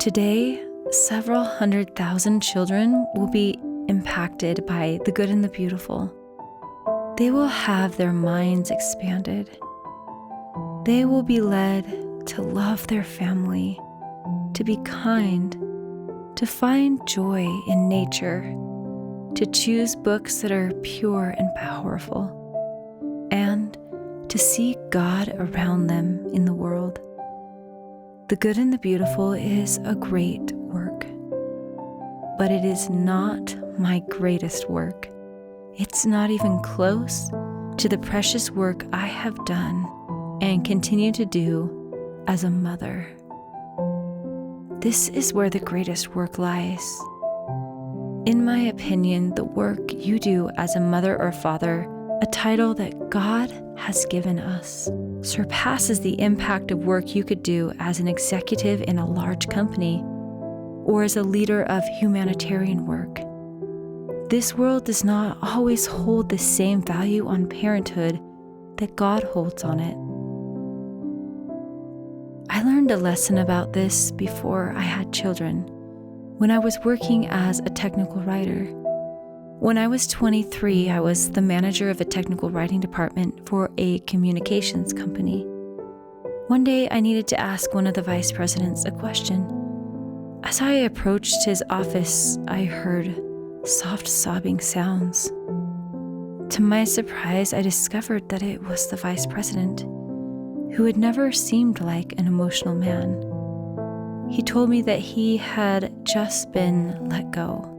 Today, several 100,000 children will be impacted by the good and the beautiful. They will have their minds expanded. They will be led to love their family, to be kind, to find joy in nature, to choose books that are pure and powerful, and to see God around them in the world. The good and the beautiful is a great work, but it is not my greatest work. It's not even close to the precious work I have done and continue to do as a mother. This is where the greatest work lies. In my opinion, the work you do as a mother or father, a title that God has given us, surpasses the impact of work you could do as an executive in a large company or as a leader of humanitarian work. This world does not always hold the same value on parenthood that God holds on it. I learned a lesson about this before I had children, when I was working as a technical writer. When I was 23, I was the manager of a technical writing department for a communications company. One day, I needed to ask one of the vice presidents a question. As I approached his office, I heard soft sobbing sounds. To my surprise, I discovered that it was the vice president, who had never seemed like an emotional man. He told me that he had just been let go.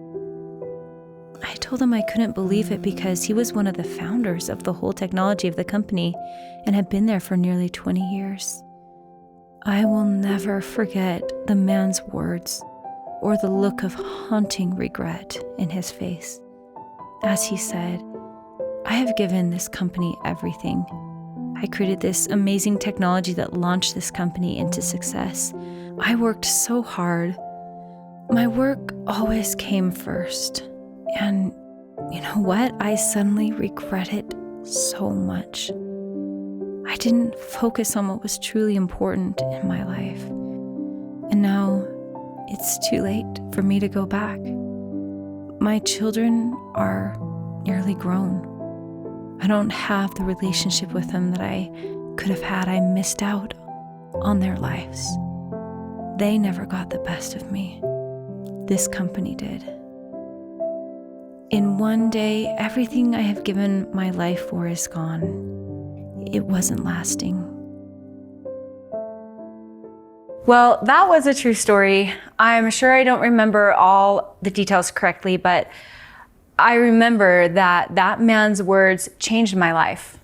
I told him I couldn't believe it because he was one of the founders of the whole technology of the company and had been there for nearly 20 years. I will never forget the man's words or the look of haunting regret in his face as he said, "I have given this company everything. I created this amazing technology that launched this company into success. I worked so hard. My work always came first. And you know what? I suddenly regret it so much. I didn't focus on what was truly important in my life. And now it's too late for me to go back. My children are nearly grown. I don't have the relationship with them that I could have had. I missed out on their lives. They never got the best of me. This company did. In one day, everything I have given my life for is gone. It wasn't lasting." Well, that was a true story. I'm sure I don't remember all the details correctly, but I remember that that man's words changed my life.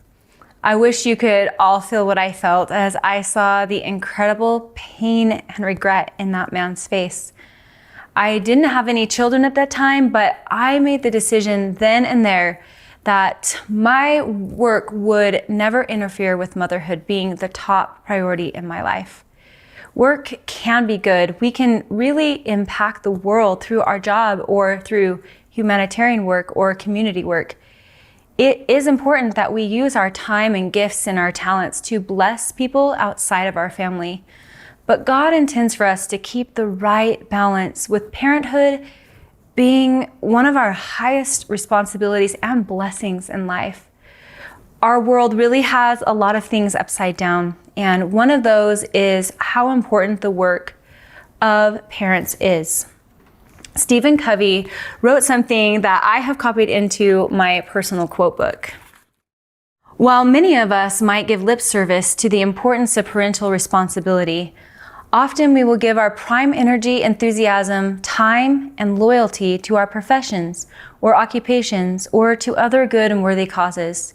I wish you could all feel what I felt as I saw the incredible pain and regret in that man's face. I didn't have any children at that time, but I made the decision then and there that my work would never interfere with motherhood being the top priority in my life. Work can be good. We can really impact the world through our job or through humanitarian work or community work. It is important that we use our time and gifts and our talents to bless people outside of our family. But God intends for us to keep the right balance, with parenthood being one of our highest responsibilities and blessings in life. Our world really has a lot of things upside down, and one of those is how important the work of parents is. Stephen Covey wrote something that I have copied into my personal quote book. While many of us might give lip service to the importance of parental responsibility, often we will give our prime energy, enthusiasm, time, and loyalty to our professions or occupations or to other good and worthy causes.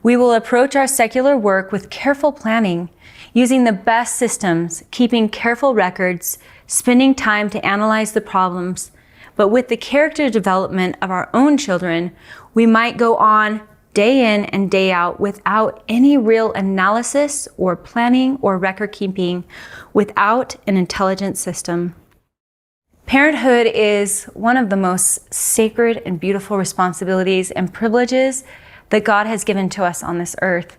We will approach our secular work with careful planning, using the best systems, keeping careful records, spending time to analyze the problems. But with the character development of our own children, we might go on day in and day out without any real analysis or planning or record keeping, without an intelligent system. Parenthood is one of the most sacred and beautiful responsibilities and privileges that God has given to us on this earth.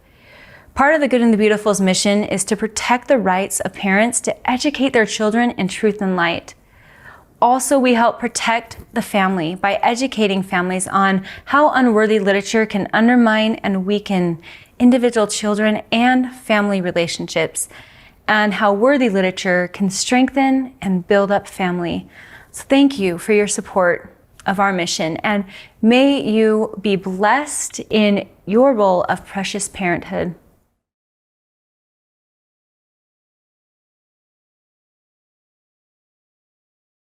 Part of the Good and the Beautiful's mission is to protect the rights of parents to educate their children in truth and light. Also, we help protect the family by educating families on how unworthy literature can undermine and weaken individual children and family relationships, and how worthy literature can strengthen and build up family. So thank you for your support of our mission, and may you be blessed in your role of precious parenthood.